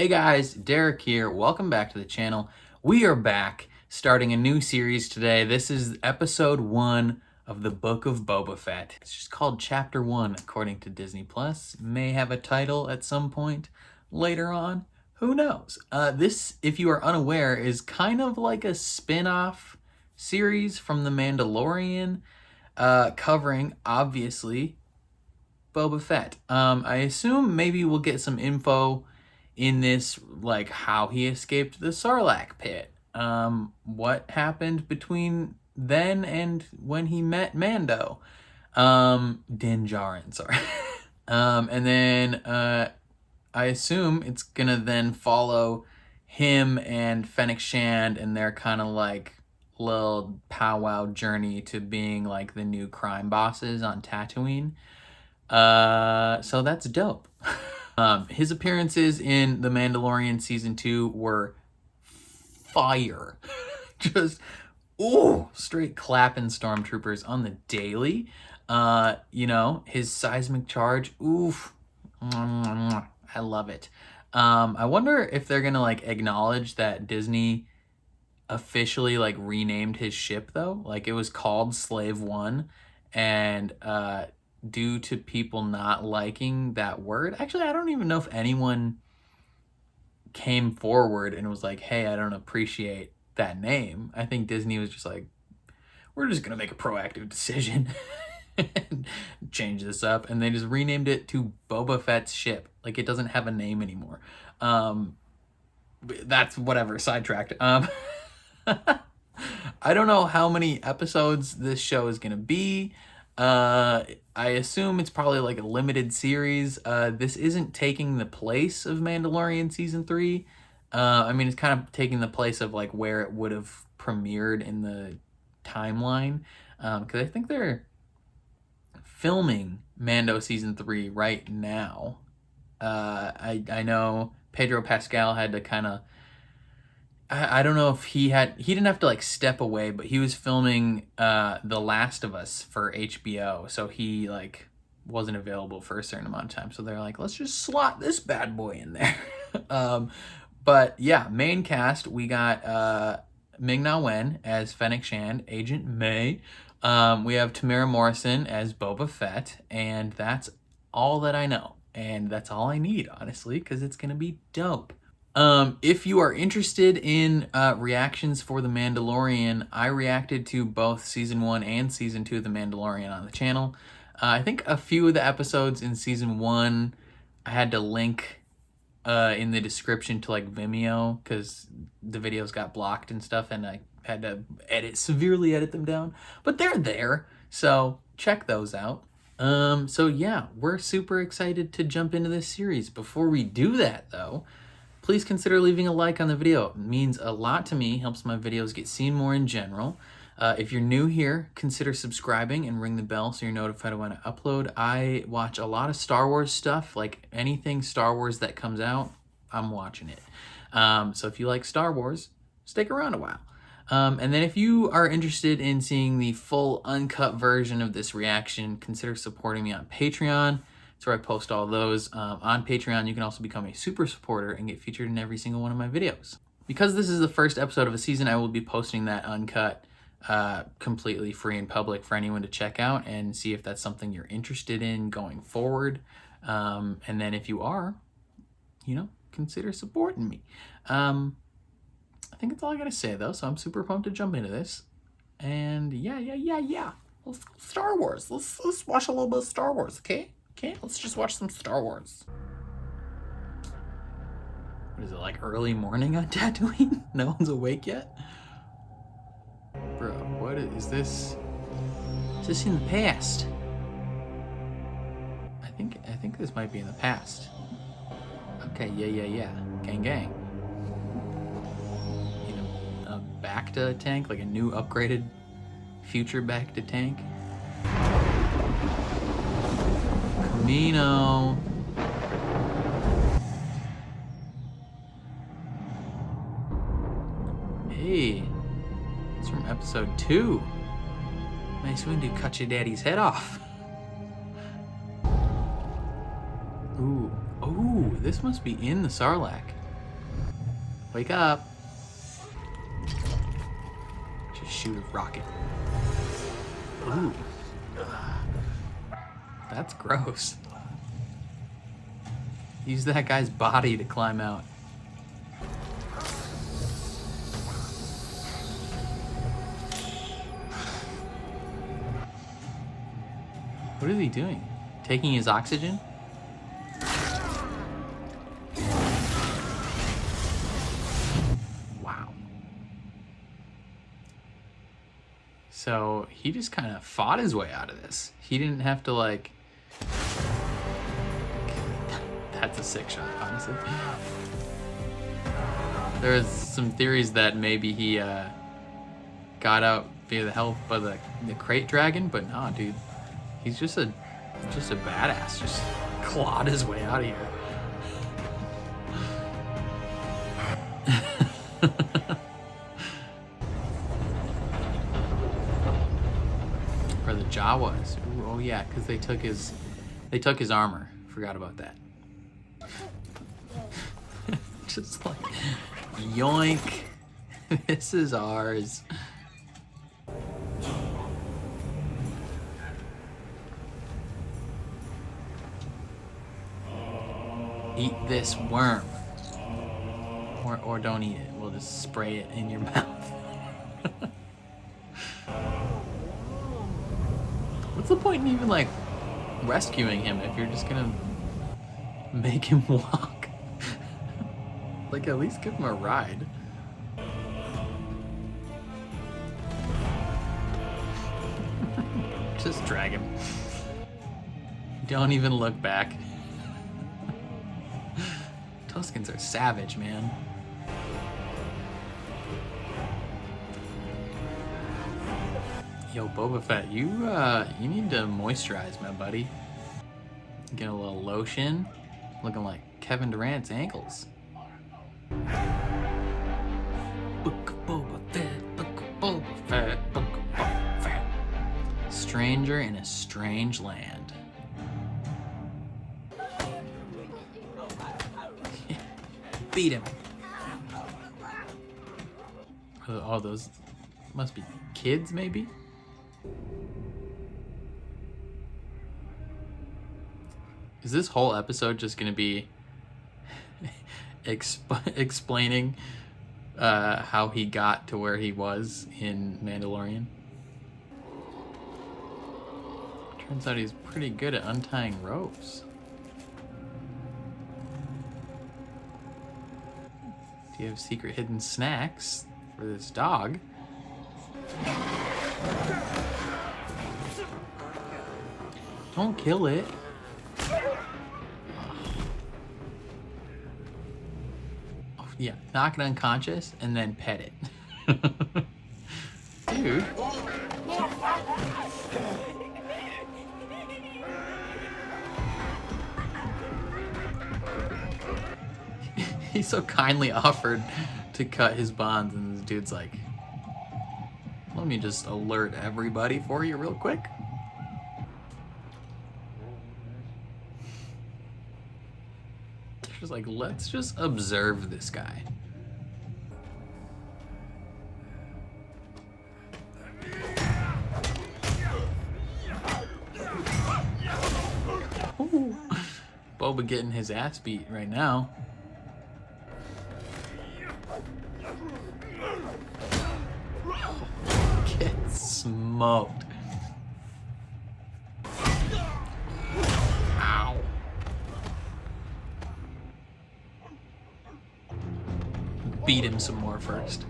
Hey guys, Derek here. Welcome back to the channel. We are back starting a new series today. This is episode 1 of the Book of Boba Fett. It's just called Chapter 1 according to Disney Plus. May have a title at some point later on. Who knows? This, if you are unaware, is kind of like a spin-off series from The Mandalorian, covering, obviously, Boba Fett. I assume maybe we'll get some info in this, like how he escaped the Sarlacc pit, what happened between then and when he met Mando, Din Djarin, sorry. And then I assume it's gonna then follow him and Fennec Shand and their kind of like little powwow journey to being like the new crime bosses on Tatooine. So that's dope. His appearances in The Mandalorian Season 2 were fire. Just, ooh, straight clapping stormtroopers on the daily. You know, his seismic charge, oof. I love it. I wonder if they're gonna like acknowledge that Disney officially like renamed his ship though. Like it was called Slave One, and due to people not liking that word. Actually, I don't even know if anyone came forward and was like, hey, I don't appreciate that name. I think Disney was just like, we're just going to make a proactive decision and change this up. And they just renamed it to Boba Fett's ship. Like, it doesn't have a name anymore. That's whatever, sidetracked. I don't know how many episodes this show is going to be. I assume it's probably like a limited series. This isn't taking the place of Mandalorian Season 3. I mean, it's kind of taking the place of like where it would have premiered in the timeline. Because I think they're filming Mando Season 3 right now. I know Pedro Pascal had to kind of, I don't know if he didn't have to like step away, but he was filming The Last of Us for HBO. So he like wasn't available for a certain amount of time. So they're like, let's just slot this bad boy in there. But yeah, main cast, we got Ming-Na Wen as Fennec Shand, Agent May. We have Tamara Morrison as Boba Fett. And that's all that I know. And that's all I need, honestly, because it's going to be dope. If you are interested in reactions for The Mandalorian, I reacted to both Season 1 and Season 2 of The Mandalorian on the channel. I think a few of the episodes in Season 1 I had to link in the description to like Vimeo because the videos got blocked and stuff and I had to severely edit them down. But they're there, so check those out. So yeah, we're super excited to jump into this series. Before we do that though, please consider leaving a like on the video. It means a lot to me, helps my videos get seen more in general. If you're new here, consider subscribing and ring the bell so you're notified when I upload. I watch a lot of Star Wars stuff, like anything Star Wars that comes out, I'm watching it. So if you like Star Wars, stick around a while. And then if you are interested in seeing the full uncut version of this reaction, consider supporting me on Patreon. That's where I post all those. On Patreon, you can also become a super supporter and get featured in every single one of my videos. Because this is the first episode of a season, I will be posting that uncut completely free in public for anyone to check out and see if that's something you're interested in going forward. And then if you are, you know, consider supporting me. I think that's all I gotta say though, so I'm super pumped to jump into this. And yeah. Let's go Star Wars. Let's watch a little bit of Star Wars, okay? Okay, let's just watch some Star Wars. What is it, like early morning on Tatooine? No one's awake yet? Bro, what is this? Is this in the past? I think this might be in the past. Okay, yeah. Gang. You know, a Bacta tank, like a new upgraded future Bacta tank. Camino. Hey, it's from episode 2. Nice one to cut your daddy's head off. Ooh, this must be in the Sarlacc. Wake up. Just shoot a rocket. Ooh. That's gross. Use that guy's body to climb out. What is he doing? Taking his oxygen? Wow. So he just kind of fought his way out of this. He didn't have to, like... That's a sick shot, honestly. There's some theories that maybe he got out via the help of the crate dragon, but nah, dude. He's just a badass. Just clawed his way out of here. Or the Jawas. Ooh, oh yeah, because they took his armor. Forgot about that. Just like, yoink. This is ours. Eat this worm. Or don't eat it. We'll just spray it in your mouth. What's the point in even, like, rescuing him if you're just gonna make him walk? Like, at least give him a ride. Just drag him. Don't even look back. Tuskens are savage, man. Yo, Boba Fett, you need to moisturize, my buddy. Get a little lotion. Looking like Kevin Durant's ankles. Book of Boba Fett, Book of Boba Fett, Book of Boba Fett. Stranger in a strange land. Beat him. Oh, those must be kids, maybe? Is this whole episode just gonna be explaining how he got to where he was in Mandalorian? Turns out he's pretty good at untying ropes. Do you have secret hidden snacks for this dog? Don't kill it. Oh, yeah, knock it unconscious and then pet it. Dude. He so kindly offered to cut his bonds, and this dude's like, let me just alert everybody for you real quick. Just like, let's just observe this guy. Ooh. Boba getting his ass beat right now. Get smoked. Ow. Beat him some more first.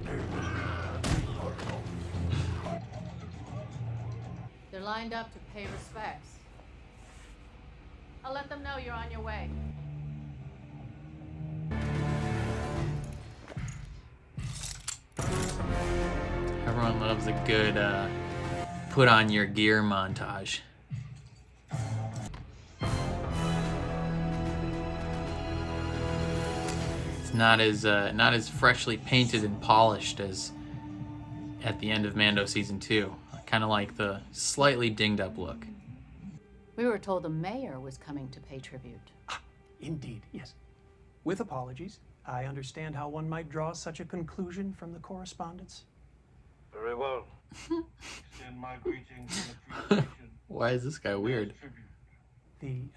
They're lined up to pay respects. I'll let them know you're on your way. Everyone loves a good put on your gear montage. It's not as freshly painted and polished as at the end of Mando season 2. Kind of like the slightly dinged up look. We were told the mayor was coming to pay tribute. Indeed, yes. With apologies, I understand how one might draw such a conclusion from the correspondence. Very well. Extend my greetings and appreciation. Why is this guy weird? Tribute. The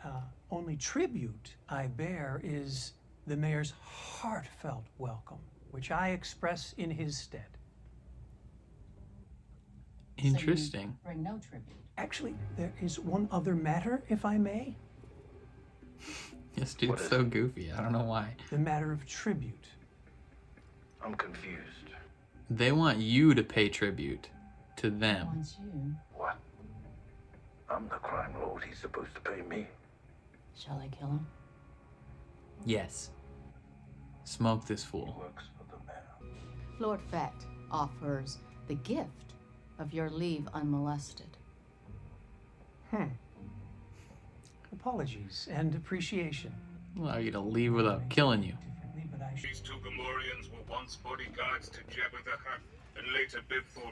only tribute I bear is the mayor's heartfelt welcome, which I express in his stead. Interesting. So you bring no tribute. Actually, there is one other matter, if I may. This dude's so goofy. I don't know why. The matter of tribute. I'm confused. They want you to pay tribute to them. Wants you. What? I'm the crime lord. He's supposed to pay me. Shall I kill him? Yes. Smoke this He fool. works for the mayor. Lord Fett offers the gift of your leave unmolested. Apologies and appreciation. Allow you to leave without killing you. Differently, but I These two Gamorreans were once bodyguards to Jabba the Hutt and later Bib Fortuna.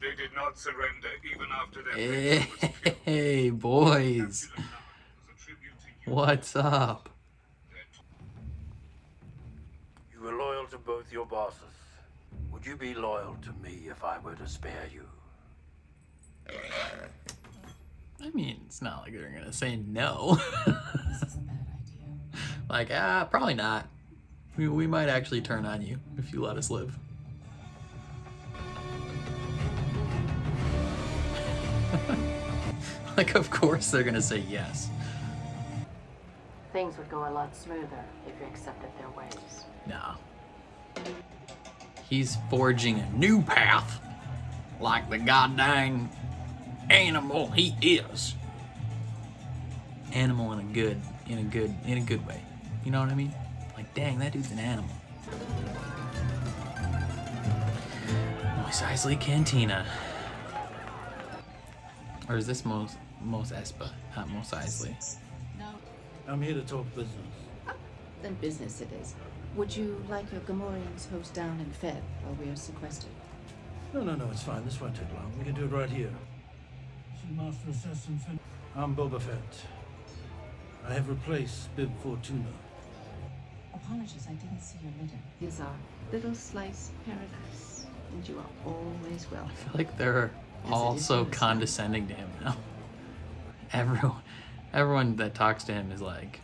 They did not surrender even after their prince was killed. Hey, boys. As a tribute to you, What's up? You were loyal to both your bosses. Would you be loyal to me if I were to spare you? I mean, it's not like they're gonna say no. This is a bad idea. Like, probably not. We might actually turn on you if you let us live. Like, of course they're gonna say yes. Things would go a lot smoother if you accepted their ways. No. He's forging a new path, like the goddamn animal he is. Animal in a good way. You know what I mean? Like, dang, that dude's an animal. Mos Eisley Cantina. Or is this Mos Espa, not Mos Eisley? No. I'm here to talk business. Then business it is. Would you like your Gamorreans host down and fed while we are sequestered? No, it's fine. This won't take long. We can do it right here. Master Assassin Finn. I'm Boba Fett. I have replaced Bib Fortuna. Apologies, I didn't see your letter. Here's our little slice paradise, and you are always welcome. I feel like they're all so condescending to him now. Everyone that talks to him is like,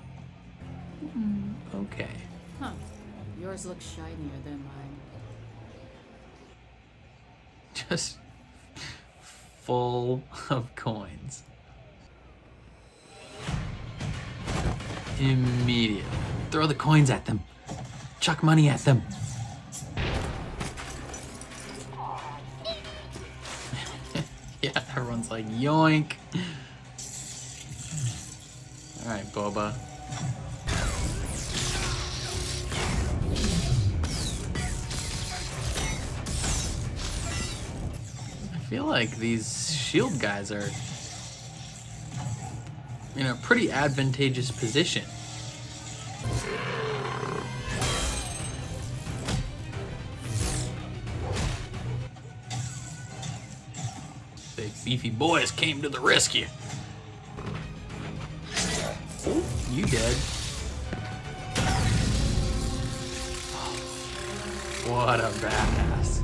okay. Huh. Yours looks shinier than mine. Just full of coins. Immediately. Throw the coins at them. Chuck money at them. Yeah, everyone's like, yoink. Alright, Boba. I feel like these shield guys are in a pretty advantageous position. The beefy boys came to the rescue. Oh, you dead. What a badass.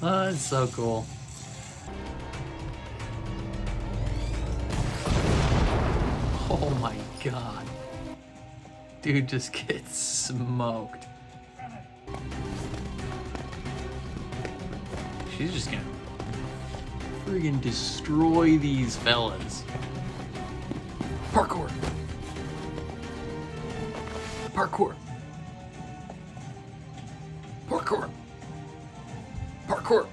Oh, that's so cool. Oh my god. Dude just gets smoked. She's just gonna friggin' destroy these fellas. Parkour. Parkour. Parkour. Parkour.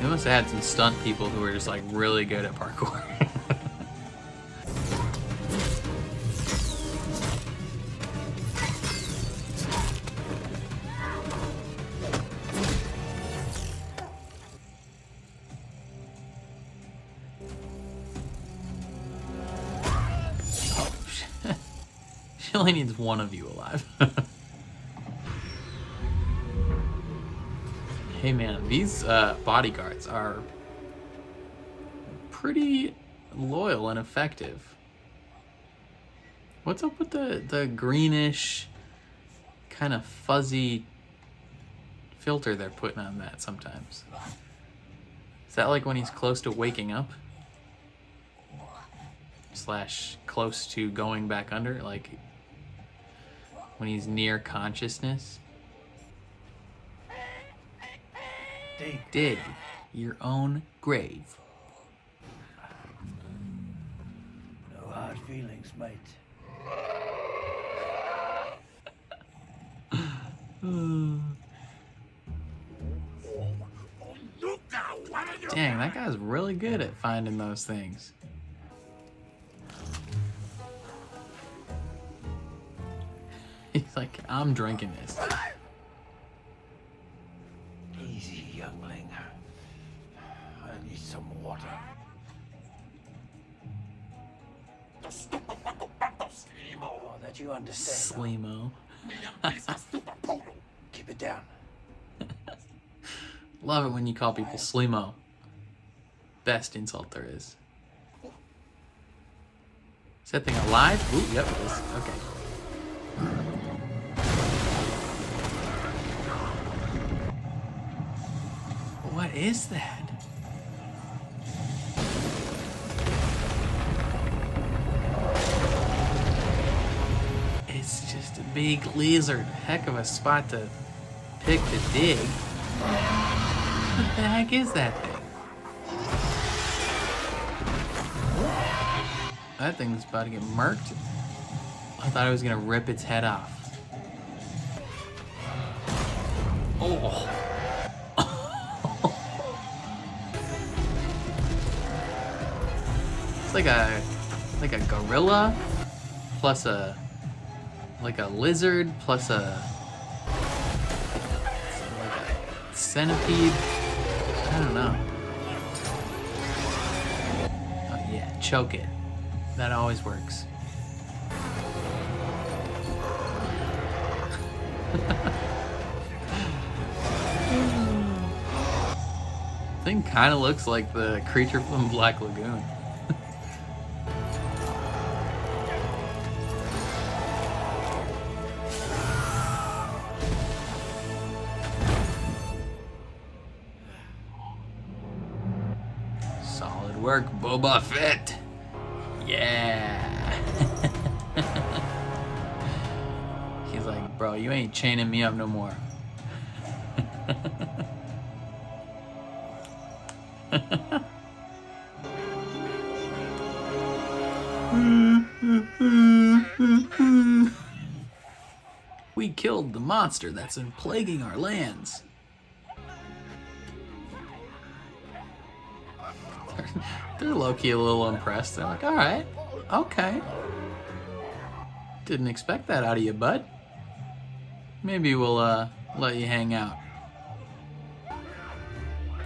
They must have had some stunt people who were just like really good at parkour. Oh, shit. She only needs one of you alive. Hey man, these bodyguards are pretty loyal and effective. What's up with the greenish, kind of fuzzy filter they're putting on that sometimes? Is that like when he's close to waking up? / close to going back under? Like when he's near consciousness? Dig your own grave. No hard feelings, mate. Dang, that guy's really good at finding those things. He's like, I'm drinking this. Easy, youngling. I need some water. Oh, that you understand. Sleemo. Keep it down. Love it when you call people Sleemo. Best insult there is. Is that thing alive? Ooh, yep, it is. Okay. What is that? It's just a big lizard. Heck of a spot to pick to dig. What the heck is that thing? That thing's about to get murked. I thought I was gonna rip its head off. Oh. It's like a gorilla plus a lizard plus a centipede. I don't know. Oh yeah, choke it. That always works. Thing kind of looks like the creature from Black Lagoon. Solid work, Boba Fett. Yeah. He's like, bro, you ain't chaining me up no more. We killed the monster that's been plaguing our lands. They're low-key a little impressed. They're like, all right, okay. Didn't expect that out of you, bud. Maybe we'll let you hang out.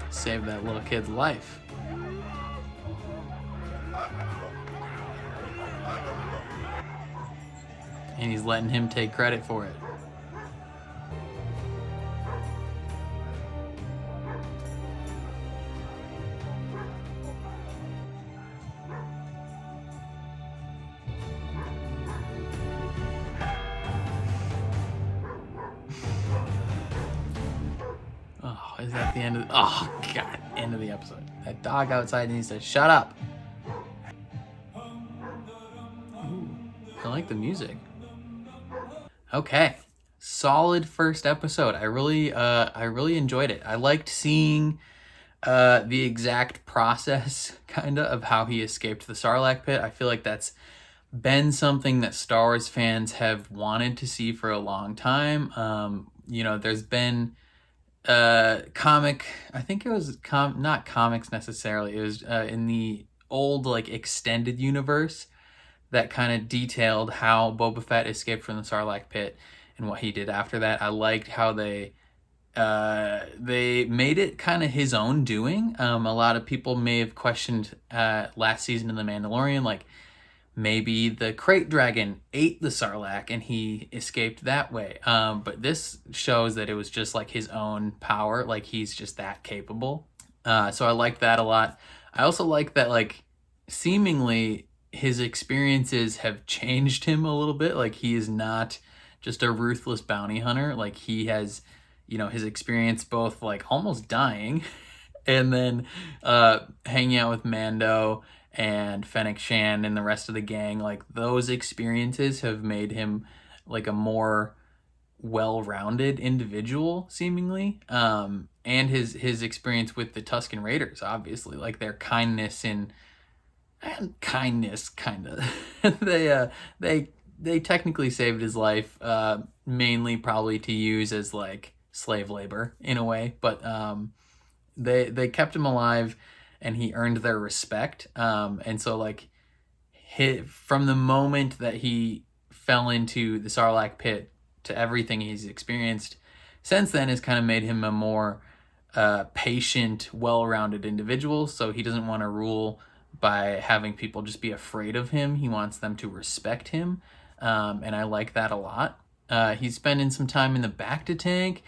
Save that little kid's life. And he's letting him take credit for it. Oh, is that the end of oh god, end of the episode. That dog outside needs to shut up. Ooh, I like the music. Okay. Solid first episode. I really enjoyed it. I liked seeing the exact process kinda of how he escaped the Sarlacc pit. I feel like that's been something that Star Wars fans have wanted to see for a long time. You know, there's been comic, I think it was not comics necessarily, it was in the old like extended universe that kind of detailed how Boba Fett escaped from the Sarlacc pit and what he did after that. I liked how they made it kind of his own doing. A lot of people may have questioned last season in The Mandalorian, like, maybe the crate dragon ate the Sarlacc and he escaped that way. But this shows that it was just like his own power, like he's just that capable. So I like that a lot. I also like that, like, seemingly his experiences have changed him a little bit. Like, he is not just a ruthless bounty hunter. Like, he has, his experience both like almost dying and then hanging out with Mando and Fennec Shand and the rest of the gang. Like, those experiences have made him like a more well-rounded individual, seemingly. And his experience with the Tusken Raiders, obviously, like their kindness and kindness, kind of. They technically saved his life, mainly probably to use as like slave labor in a way, but they kept him alive, and he earned their respect. And so like from the moment that he fell into the Sarlacc pit to everything he's experienced since then has kind of made him a more patient, well-rounded individual. So he doesn't want to rule by having people just be afraid of him. He wants them to respect him, and I like that a lot. He's spending some time in the Bacta tank.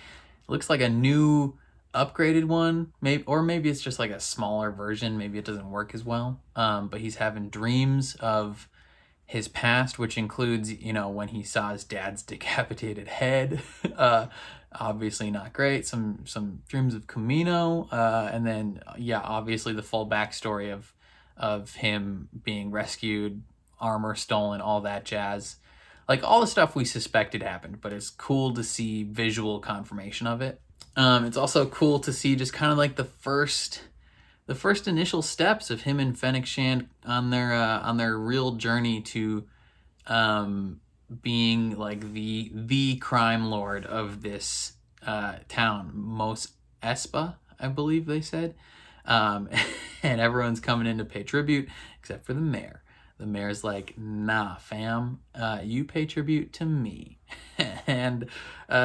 Looks like a new upgraded one, maybe it's just like a smaller version. Maybe it doesn't work as well. But he's having dreams of his past, which includes, when he saw his dad's decapitated head. Obviously not great. Some dreams of Camino, and then obviously the full backstory of him being rescued, armor stolen, all that jazz. Like, all the stuff we suspected happened, but it's cool to see visual confirmation of it. It's also cool to see just kind of like the first initial steps of him and Fennec Shand on their real journey to being like the crime lord of this town, Mos Espa, I believe they said. And everyone's coming in to pay tribute except for the mayor. The mayor's like, nah, fam, you pay tribute to me. And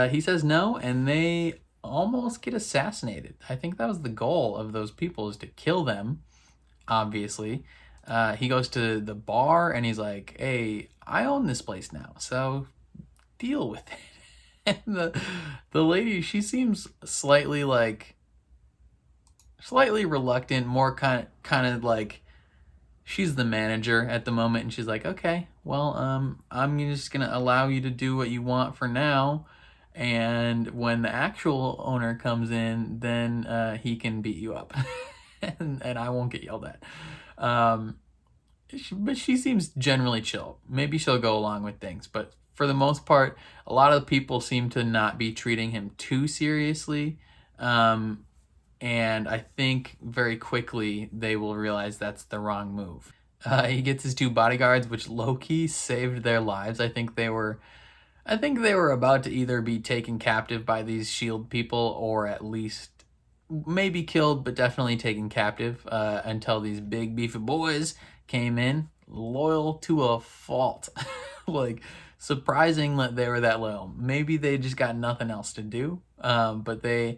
he says no, and they almost get assassinated. I think that was the goal of those people, is to kill them, obviously. He goes to the bar and he's like, hey, I own this place now, so deal with it. And the lady, she seems slightly reluctant, more kind of like she's the manager at the moment, and she's like, okay, well, I'm just gonna allow you to do what you want for now, and when the actual owner comes in, then he can beat you up. and I won't get yelled at. But she seems generally chill. Maybe she'll go along with things, but for the most part, a lot of people seem to not be treating him too seriously. And I think very quickly they will realize that's the wrong move. He gets his 2 bodyguards, which low-key saved their lives. I think they were about to either be taken captive by these shield people, or at least maybe killed, but definitely taken captive, until these big beefy boys came in, loyal to a fault. Like, surprising that they were that loyal. Maybe they just got nothing else to do, but they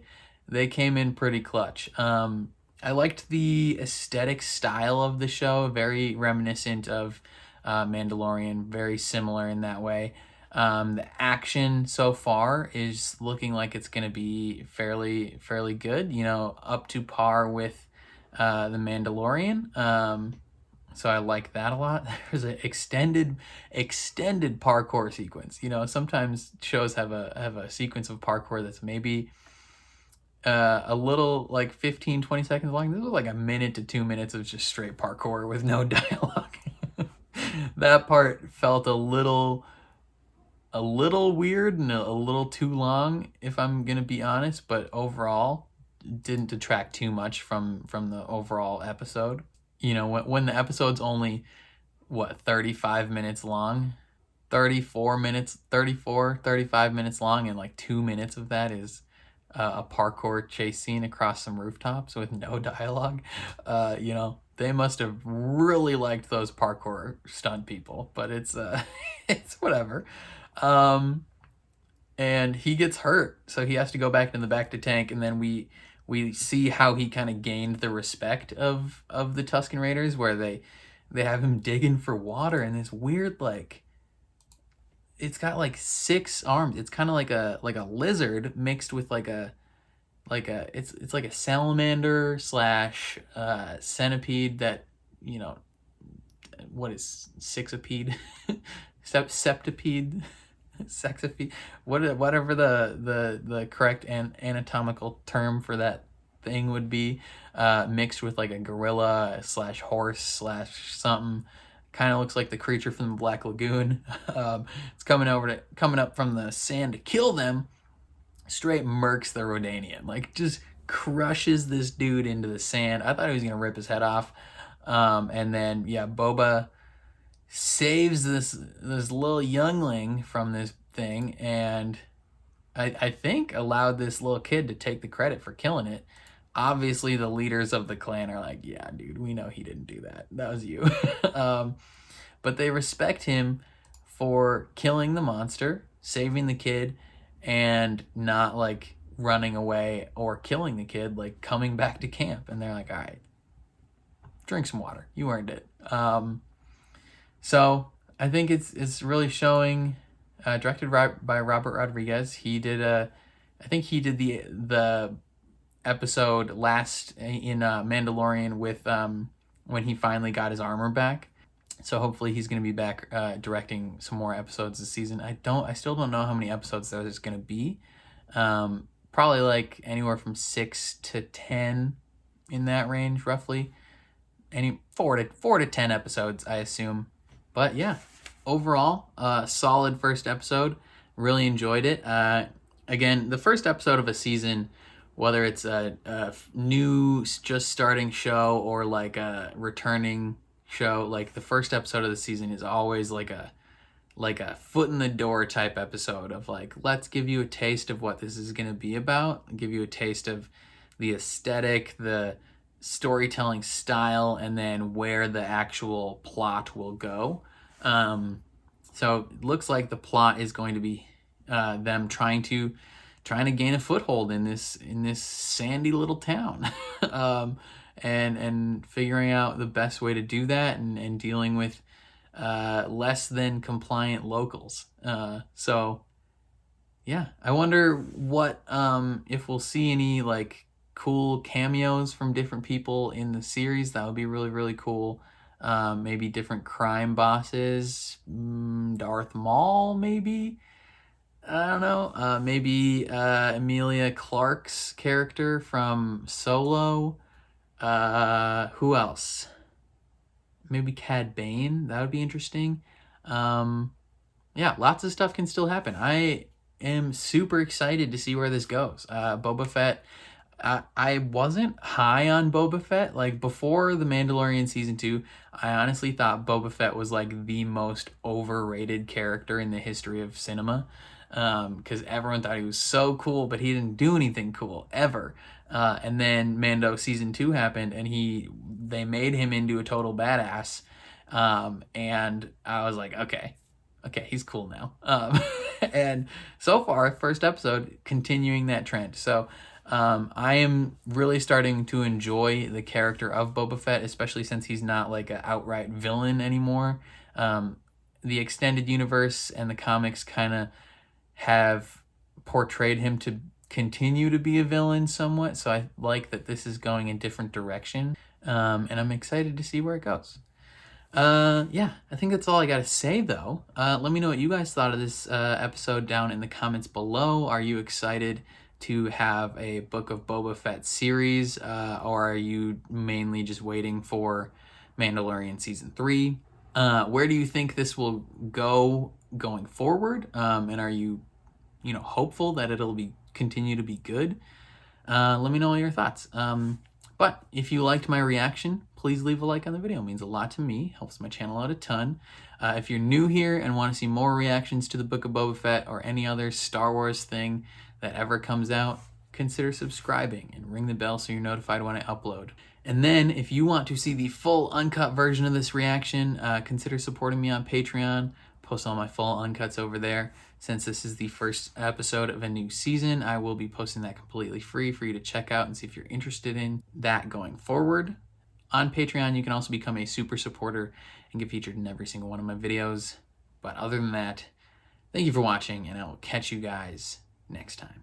came in pretty clutch. I liked the aesthetic style of the show, very reminiscent of Mandalorian, very similar in that way. The action so far is looking like it's going to be fairly good, up to par with the Mandalorian. So I like that a lot. There's an extended parkour sequence. Sometimes shows have a sequence of parkour that's maybe a little like 15-20 seconds long. This was like a minute to 2 minutes of just straight parkour with no dialogue. That part felt a little weird and a little too long, if I'm gonna be honest, but overall didn't detract too much from the overall episode. When the episode's only 35 minutes long, 35 minutes long, and like 2 minutes of that is a parkour chase scene across some rooftops with no dialogue. They must have really liked those parkour stunt people, but it's whatever. And he gets hurt, so he has to go back in the Bacta tank, and then we see how he kind of gained the respect of the Tusken Raiders, where they they have him digging for water, and this weird, like, it's got like 6 arms. It's kind of like a lizard mixed with like a it's like a salamander slash centipede that, you know, what is sexipede, septipede, sexipede, whatever the correct anatomical term for that thing would be, mixed with like a gorilla slash horse slash something. Kind of looks like the creature from the Black Lagoon. It's coming up from the sand to kill them. Straight murks the Rodanian, like just crushes this dude into the sand. I thought he was gonna rip his head off. And then yeah, Boba saves this little youngling from this thing, and I think allowed this little kid to take the credit for killing it. Obviously, the leaders of the clan are like, yeah, dude, we know he didn't do that. That was you. But they respect him for killing the monster, saving the kid, and not like running away or killing the kid, like coming back to camp. And they're like, all right, drink some water. You earned it. So I think it's really showing, directed by Robert Rodriguez. He did I think he did the episode last in Mandalorian with when he finally got his armor back. So hopefully he's going to be back directing some more episodes this season. I still don't know how many episodes there's going to be. Probably like anywhere from 6 to 10 in that range, roughly. Any 4 to 10 episodes, I assume. But yeah, overall, solid first episode. Really enjoyed it. Again, the first episode of a season, whether it's a new just starting show or like a returning show, like the first episode of the season is always like a foot in the door type episode of like, let's give you a taste of what this is going to be about, give you a taste of the aesthetic, the storytelling style, and then where the actual plot will go. So it looks like the plot is going to be them trying to gain a foothold in this sandy little town. And figuring out the best way to do that, and dealing with less than compliant locals. So yeah, I wonder what if we'll see any like cool cameos from different people in the series. That would be really, really cool. Maybe different crime bosses, Darth Maul maybe. I don't know. Maybe Emilia Clarke's character from Solo. Who else? Maybe Cad Bane. That would be interesting. Yeah, lots of stuff can still happen. I am super excited to see where this goes. Boba Fett. I wasn't high on Boba Fett. Like before The Mandalorian Season 2, I honestly thought Boba Fett was like the most overrated character in the history of cinema. Because everyone thought he was so cool, but he didn't do anything cool ever. And then Mando Season 2 happened, and they made him into a total badass. And I was like, okay, he's cool now. And so far, first episode, continuing that trend. So I am really starting to enjoy the character of Boba Fett, especially since he's not like an outright villain anymore. The extended universe and the comics kind of have portrayed him to continue to be a villain somewhat, so I like that this is going a different direction, and I'm excited to see where it goes. Yeah, I think that's all I gotta say though. Let me know what you guys thought of this episode down in the comments below. Are you excited to have a Book of Boba Fett series, or are you mainly just waiting for Mandalorian Season 3? Where do you think this will go going forward? And are you hopeful that it'll continue to be good? Let me know all your thoughts. But if you liked my reaction, please leave a like on the video. It means a lot to me, helps my channel out a ton. If you're new here and want to see more reactions to the Book of Boba Fett or any other Star Wars thing that ever comes out, consider subscribing and ring the bell so you're notified when I upload. And then if you want to see the full uncut version of this reaction, consider supporting me on Patreon. Post all my full uncuts over there. Since this is the first episode of a new season, I will be posting that completely free for you to check out and see if you're interested in that going forward. On Patreon, you can also become a super supporter and get featured in every single one of my videos. But other than that, thank you for watching, and I will catch you guys next time.